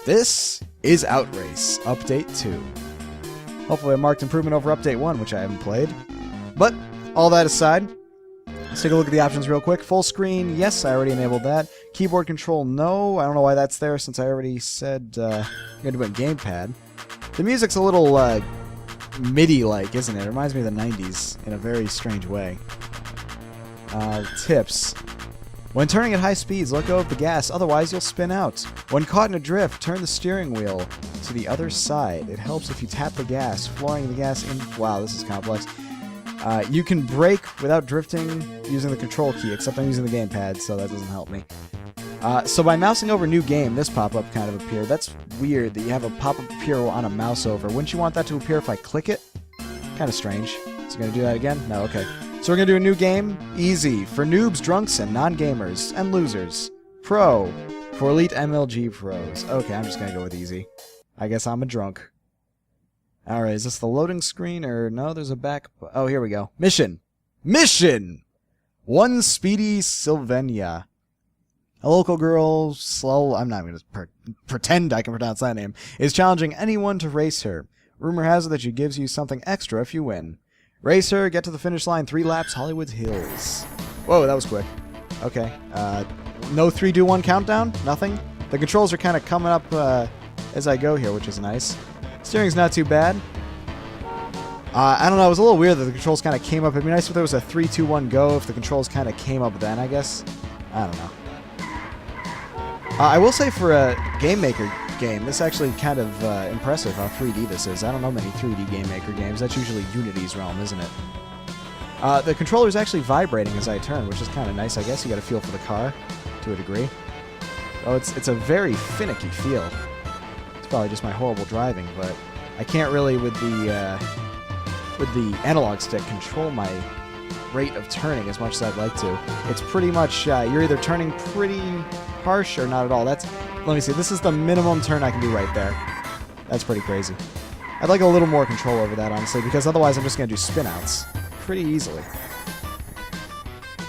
This is Outrace, Update 2. Hopefully a marked improvement over Update 1, which I haven't played. But, all that aside, let's take a look at the options real quick. Full screen, yes, I already enabled that. Keyboard control, no. I don't know why that's there since I already said you're going to do a gamepad. The music's a little MIDI-like, isn't it? It reminds me of the 90s in a very strange way. Tips. When turning at high speeds, let go of the gas, otherwise you'll spin out. When caught in a drift, turn the steering wheel to the other side. It helps if you tap the gas, flooring the gas in... Wow, this is complex. You can brake without drifting using the control key, except I'm using the gamepad, so that doesn't help me. So by mousing over new game, this pop-up kind of appeared. That's weird that you have a pop-up appear on a mouse over. Wouldn't you want that to appear if I click it? Kind of strange. Is it going to do that again? No, okay. So we're going to do a new game. Easy. For noobs, drunks, and non-gamers. And losers. Pro. For elite MLG pros. Okay, I'm just going to go with easy. I guess I'm a drunk. Alright, is this the loading screen? Or no, there's a back... Oh, here we go. Mission! Mission! One Speedy Sylvania. A local girl, slow... I'm not going to pretend I can pronounce that name. Is challenging anyone to race her. Rumor has it that she gives you something extra if you win. Race her, get to the finish line, 3 laps, Hollywood Hills. Whoa, that was quick. Okay. No 3, 2, 1 countdown? Nothing? The controls are kind of coming up as I go here, which is nice. Steering's not too bad. I don't know, it was a little weird that the controls kind of came up. It'd be nice if there was a 3, 2, 1 go, if the controls kind of came up then, I guess. I don't know. I will say for a Game Maker game, this is actually kind of impressive how 3D this is. I don't know many 3D Game Maker games. That's usually Unity's realm, isn't it? The controller's actually vibrating as I turn, which is kind of nice. I guess you got a feel for the car to a degree. Oh, it's a very finicky feel. It's probably just my horrible driving, but I can't really with the analog stick control my rate of turning as much as I'd like to. It's pretty much you're either turning pretty harsh or not at all. Let me see. This is the minimum turn I can do right there. That's pretty crazy. I'd like a little more control over that, honestly, because otherwise I'm just going to do spin-outs pretty easily.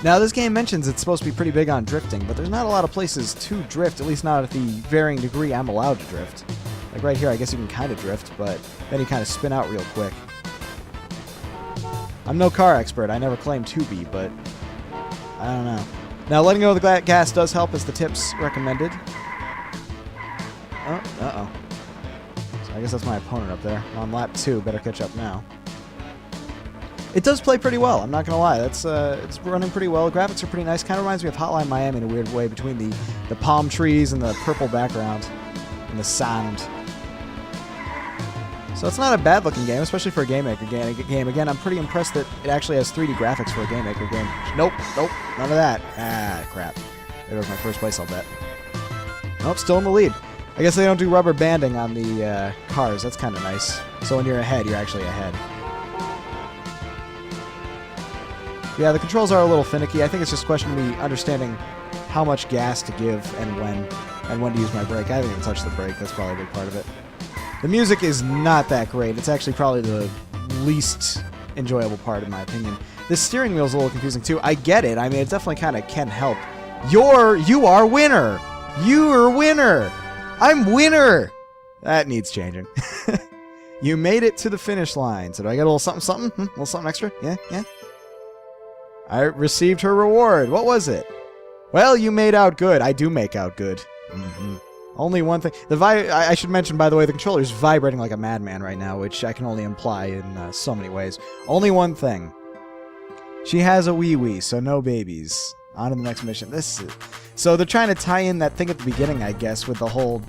Now, this game mentions it's supposed to be pretty big on drifting, but there's not a lot of places to drift, at least not at the varying degree I'm allowed to drift. Like right here, I guess you can kind of drift, but then you kind of spin out real quick. I'm no car expert. I never claimed to be, but I don't know. Now, letting go of the gas does help, as the tips recommended. Oh, uh-oh. So I guess that's my opponent up there. I'm on lap 2. Better catch up now. It does play pretty well. I'm not going to lie. It's running pretty well. The graphics are pretty nice. Kind of reminds me of Hotline Miami in a weird way, between the palm trees and the purple background and the sound. So it's not a bad-looking game, especially for a Game Maker game. Again, I'm pretty impressed that it actually has 3D graphics for a Game Maker game. Nope, none of that. Ah, crap. There goes my first place, I'll bet. Nope, still in the lead. I guess they don't do rubber banding on the cars. That's kind of nice. So when you're ahead, you're actually ahead. Yeah, the controls are a little finicky. I think it's just a question of me understanding how much gas to give and when to use my brake. I haven't even touched the brake. That's probably a big part of it. The music is not that great. It's actually probably the least enjoyable part, in my opinion. The steering wheel's a little confusing, too. I get it. I mean, it definitely kind of can help. You are winner! You're winner! I'm winner! That needs changing. You made it to the finish line. So do I get a little something, something? A little something extra? Yeah, yeah. I received her reward. What was it? Well, you made out good. I do make out good. Mm-hmm. Only one thing. I should mention, by the way, the controller is vibrating like a madman right now, which I can only imply in so many ways. Only one thing. She has a wee-wee, so no babies. On to the next mission. So they're trying to tie in that thing at the beginning, I guess, with the whole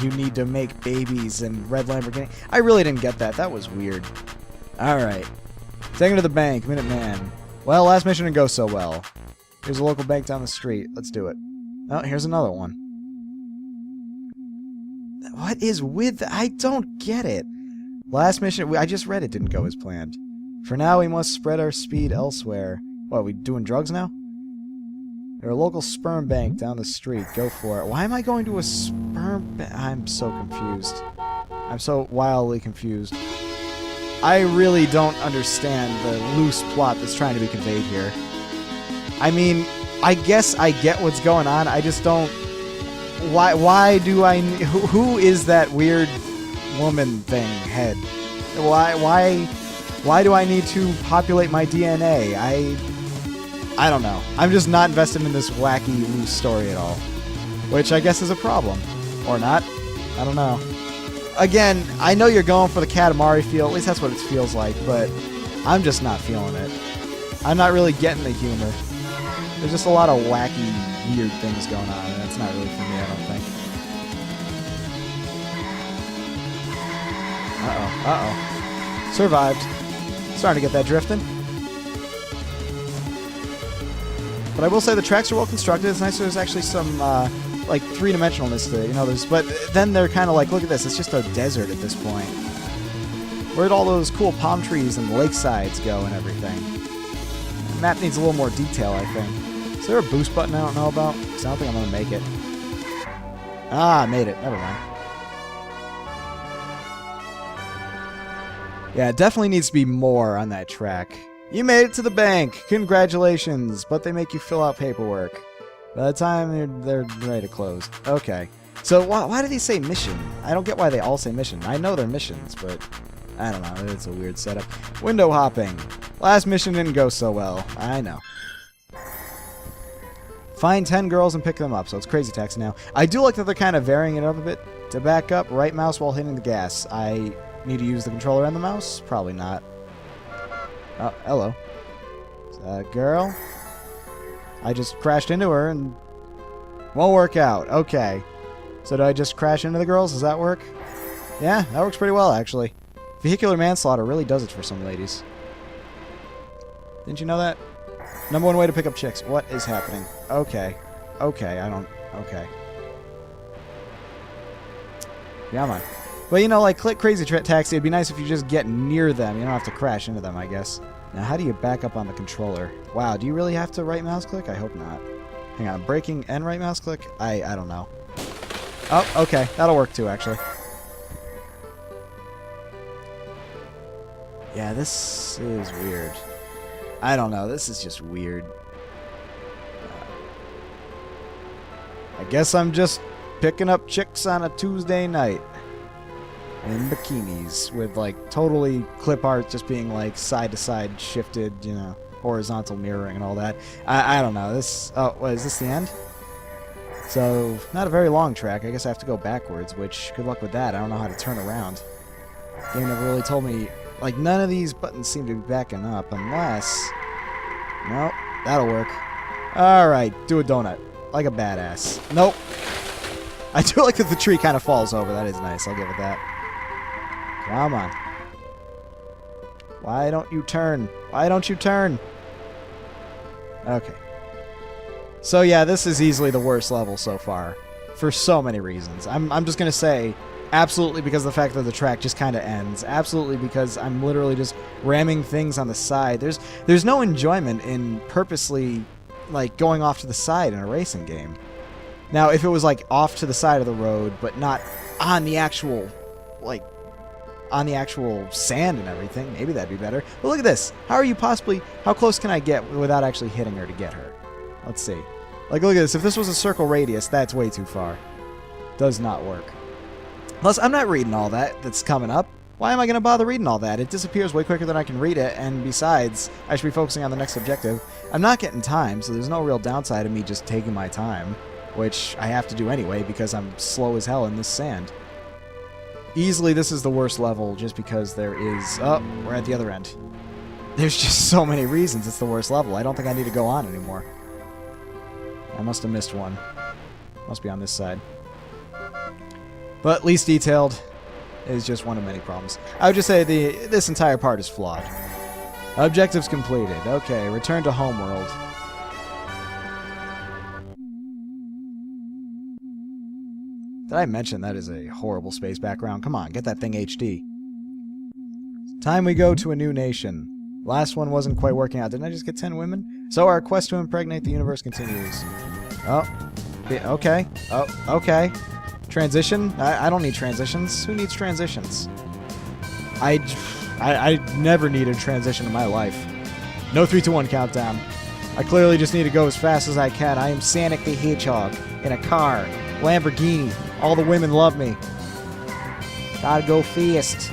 you need to make babies and red Lamborghini. I really didn't get that. That was weird. Alright. Taking to the bank. Minuteman. Well, last mission didn't go so well. Here's a local bank down the street. Let's do it. Oh, here's another one. What is with... I don't get it. Last mission... I just read it didn't go as planned. For now, we must spread our speed elsewhere. What, are we doing drugs now? There's a local sperm bank down the street. Go for it. Why am I going to a sperm bank? I'm so confused. I'm so wildly confused. I really don't understand the loose plot that's trying to be conveyed here. I mean, I guess I get what's going on. I just don't... Why do I... Who is that weird woman thing head? Why do I need to populate my DNA? I don't know. I'm just not invested in this wacky loose story at all. Which I guess is a problem. Or not. I don't know. Again, I know you're going for the Katamari feel. At least that's what it feels like. But I'm just not feeling it. I'm not really getting the humor. There's just a lot of wacky, weird things going on. And it's not really for me, I don't think. Uh-oh. Uh-oh. Survived. Starting to get that drifting. But I will say the tracks are well constructed. It's nice there's actually some, like, three-dimensionalness to it. You know, but then they're kind of like, look at this, it's just a desert at this point. Where'd all those cool palm trees and lakesides go and everything? The map needs a little more detail, I think. Is there a boost button I don't know about? Because I don't think I'm going to make it. Ah, I made it. Never mind. Yeah, it definitely needs to be more on that track. You made it to the bank! Congratulations! But they make you fill out paperwork. By the time they're ready to close. Okay. So why do they say mission? I don't get why they all say mission. I know they're missions, but I don't know. It's a weird setup. Window hopping. Last mission didn't go so well. I know. Find 10 girls and pick them up. So it's Crazy Taxi now. I do like that they're kind of varying it up a bit. To back up, right mouse while hitting the gas. I need to use the controller and the mouse? Probably not. Oh, hello. Is that a girl? I just crashed into her and won't work out. Okay. So do I just crash into the girls? Does that work? Yeah, that works pretty well, actually. Vehicular manslaughter really does it for some ladies. Didn't you know that? Number one way to pick up chicks. What is happening? Okay. Okay, I don't... Okay. Yeah, I'm on. But, you know, like, click Crazy Taxi, it'd be nice if you just get near them. You don't have to crash into them, I guess. Now, how do you back up on the controller? Wow, do you really have to right mouse click? I hope not. Hang on, braking and right mouse click? I don't know. Oh, okay. That'll work too, actually. Yeah, this is weird. I don't know. This is just weird. I guess I'm just picking up chicks on a Tuesday night. In bikinis with, like, totally clip art just being, like, side-to-side shifted, you know, horizontal mirroring and all that. I don't know. This... Oh, what, is this the end? So, not a very long track. I guess I have to go backwards, which, good luck with that. I don't know how to turn around. The game never really told me... Like, none of these buttons seem to be backing up, unless... Nope, that'll work. Alright, do a donut. Like a badass. Nope. I do like that the tree kind of falls over. That is nice. I'll give it that. Come on. Why don't you turn? Why don't you turn? Okay. So yeah, this is easily the worst level so far. For so many reasons. I'm just going to say, absolutely because of the fact that the track just kind of ends. Absolutely because I'm literally just ramming things on the side. There's no enjoyment in purposely, like, going off to the side in a racing game. Now, if it was, like, off to the side of the road, but not on the actual, like... on the actual sand and everything, maybe that'd be better. But look at this. How close can I get without actually hitting her to get her? Let's see. Like, look at this. If this was a circle radius, that's way too far. Does not work. Plus, I'm not reading all that's coming up. Why am I going to bother reading all that? It disappears way quicker than I can read it, and besides, I should be focusing on the next objective. I'm not getting time, so there's no real downside of me just taking my time, which I have to do anyway because I'm slow as hell in this sand. Easily, this is the worst level just because there is... Oh, we're at the other end. There's just so many reasons it's the worst level. I don't think I need to go on anymore. I must have missed one. Must be on this side. But least detailed is just one of many problems. I would just say this entire part is flawed. Objectives completed. Okay, return to homeworld. Did I mention that is a horrible space background? Come on, get that thing HD. Time we go to a new nation. Last one wasn't quite working out. Didn't I just get 10 women? So our quest to impregnate the universe continues. Oh, okay. Oh, okay. Transition? I don't need transitions. Who needs transitions? I never needed transition in my life. No 3, 2, 1 countdown. I clearly just need to go as fast as I can. I am Sonic the Hedgehog in a car. Lamborghini. All the women love me. Gotta go fast.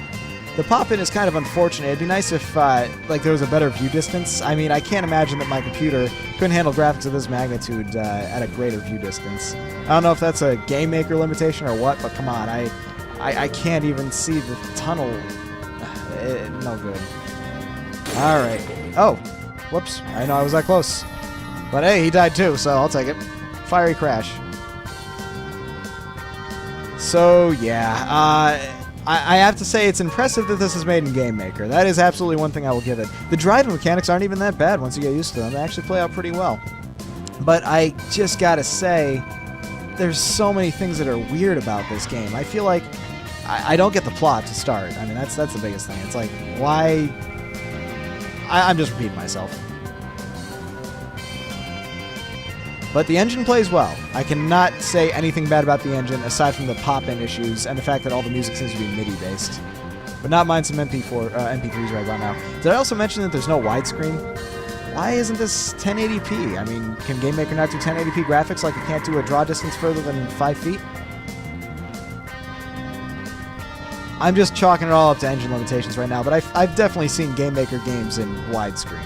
The pop-in is kind of unfortunate. It'd be nice if like there was a better view distance. I mean, I can't imagine that my computer couldn't handle graphics of this magnitude at a greater view distance. I don't know if that's a game maker limitation or what, but come on, I can't even see the tunnel. No good. All right. Oh, whoops! I know I was that close, but hey, he died too, so I'll take it. Fiery crash. So yeah. I have to say it's impressive that this is made in Game Maker. That is absolutely one thing I will give it. The driving mechanics aren't even that bad once you get used to them. They actually play out pretty well. But I just gotta say, there's so many things that are weird about this game. I feel like I don't get the plot to start. I mean, that's the biggest thing. It's like, why... I'm just repeating myself. But the engine plays well. I cannot say anything bad about the engine aside from the pop-in issues and the fact that all the music seems to be MIDI-based. But not mind some MP3s right about now. Did I also mention that there's no widescreen? Why isn't this 1080p? I mean, can Game Maker not do 1080p graphics like it can't do a draw distance further than 5 feet? I'm just chalking it all up to engine limitations right now, but I've definitely seen Game Maker games in widescreen.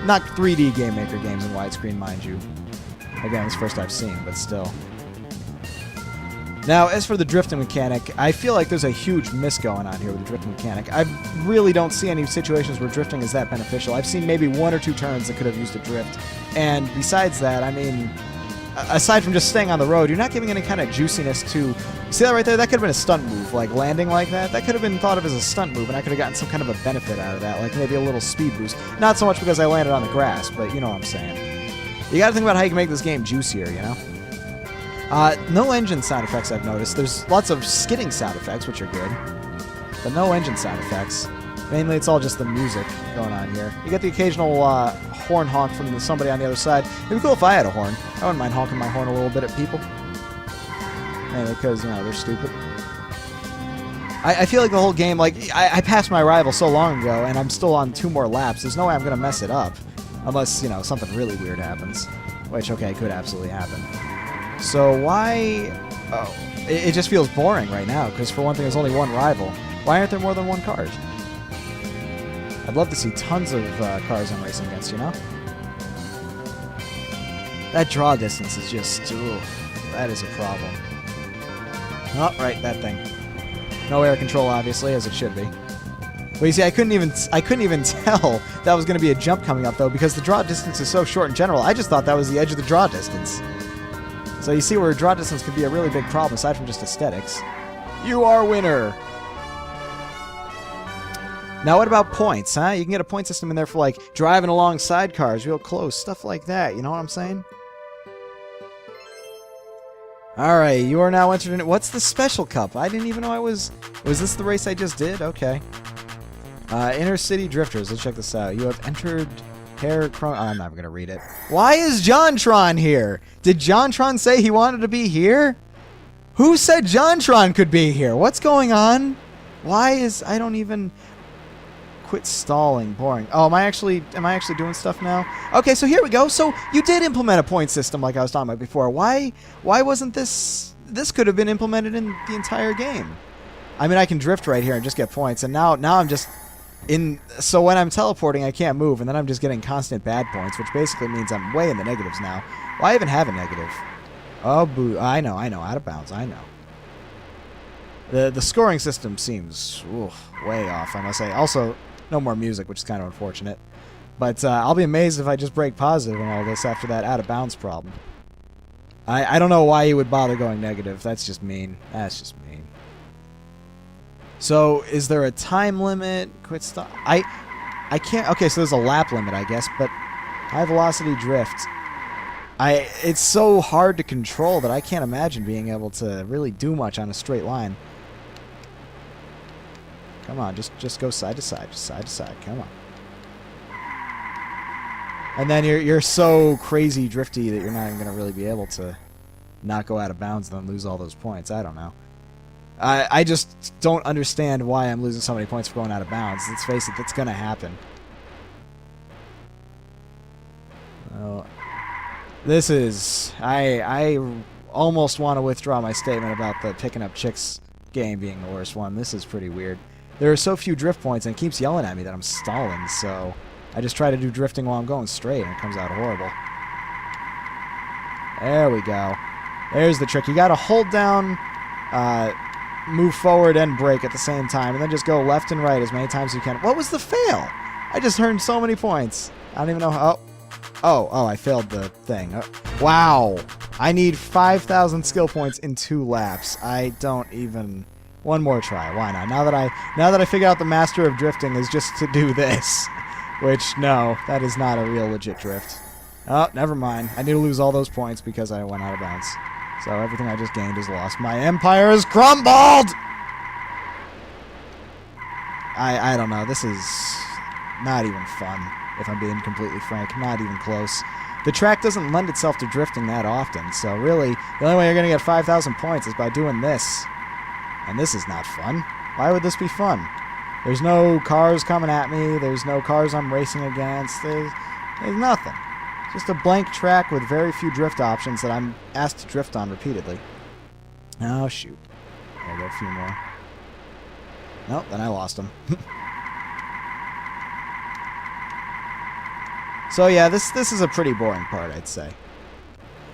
Not 3D Game Maker games in widescreen, mind you. Again, it's the first I've seen, but still. Now, as for the drifting mechanic, I feel like there's a huge miss going on here with the drifting mechanic. I really don't see any situations where drifting is that beneficial. I've seen maybe 1 or 2 turns that could have used a drift. And besides that, I mean, aside from just staying on the road, you're not giving any kind of juiciness to... See that right there? That could have been a stunt move, like landing like that. That could have been thought of as a stunt move, and I could have gotten some kind of a benefit out of that, like maybe a little speed boost. Not so much because I landed on the grass, but you know what I'm saying. You gotta think about how you can make this game juicier, you know? No engine sound effects I've noticed. There's lots of skidding sound effects, which are good. But no engine sound effects. Mainly it's all just the music going on here. You get the occasional horn honk from somebody on the other side. It'd be cool if I had a horn. I wouldn't mind honking my horn a little bit at people. Mainly because, you know, they're stupid. I feel like the whole game, like, I passed my rival so long ago, and I'm still on 2 more laps. There's no way I'm gonna mess it up. Unless, you know, something really weird happens. Which, okay, could absolutely happen. So why... Oh, it just feels boring right now, because for one thing, there's only 1 rival. Why aren't there more than 1 car? I'd love to see tons of cars I'm racing against, you know? That draw distance is just... Ooh, that is a problem. Oh, right, that thing. No air control, obviously, as it should be. But you see, I couldn't even tell that was going to be a jump coming up, though, because the draw distance is so short in general. I just thought that was the edge of the draw distance. So you see where draw distance could be a really big problem, aside from just aesthetics. You are winner! Now, what about points, huh? You can get a point system in there for, like, driving alongside cars real close, stuff like that. You know what I'm saying? Alright, you are now entered in... What's the Special Cup? I didn't even know I was... Was this the race I just did? Okay. Inner City Drifters. Let's check this out. You have entered I'm not going to read it. Why is JonTron here? Did JonTron say he wanted to be here? Who said JonTron could be here? What's going on? Why is... I don't even... Quit stalling. Boring. Oh, am I actually doing stuff now? Okay, so here we go. So you did implement a point system like I was talking about before. Why wasn't this... This could have been implemented in the entire game. I mean, I can drift right here and just get points, and now I'm just in... So when I'm teleporting, I can't move, and then I'm just getting constant bad points, which basically means I'm way in the negatives now. Why even have a negative? Oh, boo. I know. Out of bounds. I know. The scoring system seems way off, I must say. Also... No more music, which is kind of unfortunate. But I'll be amazed if I just break positive in all this after that out-of-bounds problem. I don't know why you would bother going negative. That's just mean. That's just mean. So, is there a time limit? Quit stop. I can't... Okay, so there's a lap limit, I guess, but high-velocity drift. It's so hard to control that I can't imagine being able to really do much on a straight line. Come on, just go side to side, just side to side. Come on. And then you're so crazy drifty that you're not even going to really be able to not go out of bounds and then lose all those points. I don't know. I just don't understand why I'm losing so many points for going out of bounds. Let's face it, that's going to happen. Well, this is... almost want to withdraw my statement about the picking up chicks game being the worst one. This is pretty weird. There are so few drift points, and it keeps yelling at me that I'm stalling, so I just try to do drifting while I'm going straight, and it comes out horrible. There we go. There's the trick. You gotta hold down, move forward, and brake at the same time, and then just go left and right as many times as you can. What was the fail? I just earned so many points. I don't even know how... Oh, I failed the thing. Wow. I need 5,000 skill points in 2 laps. I don't even... One more try. Why not? Now that I figured out the master of drifting is just to do this. Which, no, that is not a real legit drift. Oh, never mind. I need to lose all those points because I went out of bounds. So everything I just gained is lost. My empire is crumbled! I don't know. This is not even fun, if I'm being completely frank. Not even close. The track doesn't lend itself to drifting that often, so really, the only way you're going to get 5,000 points is by doing this. And this is not fun. Why would this be fun? There's no cars coming at me. There's no cars I'm racing against. There's nothing. Just a blank track with very few drift options that I'm asked to drift on repeatedly. Oh, shoot. There go a few more. Nope, then I lost them. So yeah, this is a pretty boring part, I'd say.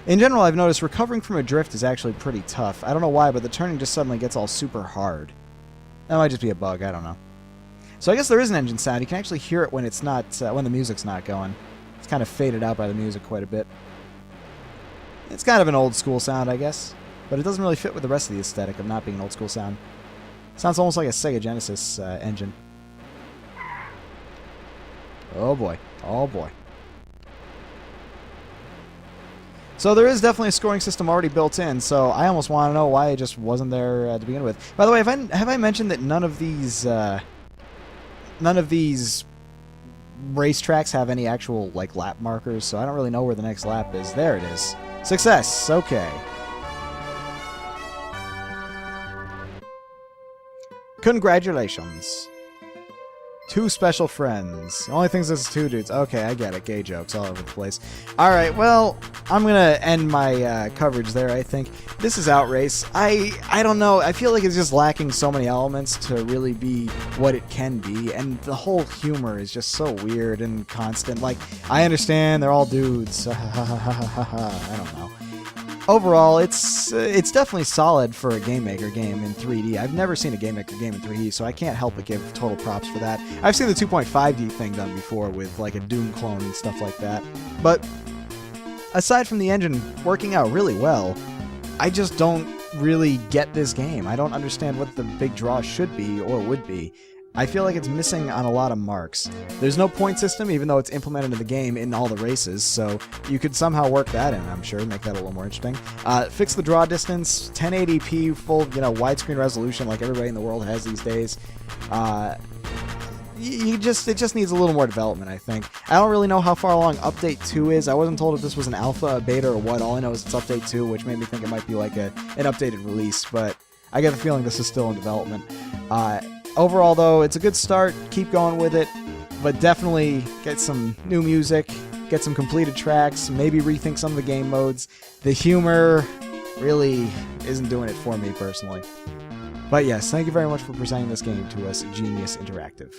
In general, I've noticed recovering from a drift is actually pretty tough. I don't know why, but the turning just suddenly gets all super hard. That might just be a bug, I don't know. So I guess there is an engine sound. You can actually hear it when it's not, when the music's not going. It's kind of faded out by the music quite a bit. It's kind of an old school sound, I guess. But it doesn't really fit with the rest of the aesthetic of not being an old school sound. Sounds almost like a Sega Genesis engine. Oh boy. Oh boy. So there is definitely a scoring system already built in, so I almost want to know why it just wasn't there to begin with. By the way, have I mentioned that none of these racetracks have any actual like lap markers, so I don't really know where the next lap is. There it is. Success. Okay. Congratulations. 2 special friends. The only things is 2 dudes. Okay, I get it. Gay jokes all over the place. Alright, well, I'm gonna end my coverage there, I think. This is Outrace. I don't know. I feel like it's just lacking so many elements to really be what it can be, and the whole humor is just so weird and constant. Like, I understand they're all dudes. I don't know. Overall, it's definitely solid for a Game Maker game in 3D. I've never seen a Game Maker game in 3D, so I can't help but give total props for that. I've seen the 2.5D thing done before with like a Doom clone and stuff like that. But aside from the engine working out really well, I just don't really get this game. I don't understand what the big draw should be or would be. I feel like it's missing on a lot of marks. There's no point system, even though it's implemented in the game in all the races, so you could somehow work that in, I'm sure, make that a little more interesting. Fix the draw distance, 1080p, full, widescreen resolution like everybody in the world has these days. It just needs a little more development, I think. I don't really know how far along Update 2 is. I wasn't told if this was an alpha, a beta, or what. All I know is it's Update 2, which made me think it might be like an updated release, but I get the feeling this is still in development. Overall, though, it's a good start. Keep going with it, but definitely get some new music, get some completed tracks, maybe rethink some of the game modes. The humor really isn't doing it for me personally. But yes, thank you very much for presenting this game to us, Genius Interactive.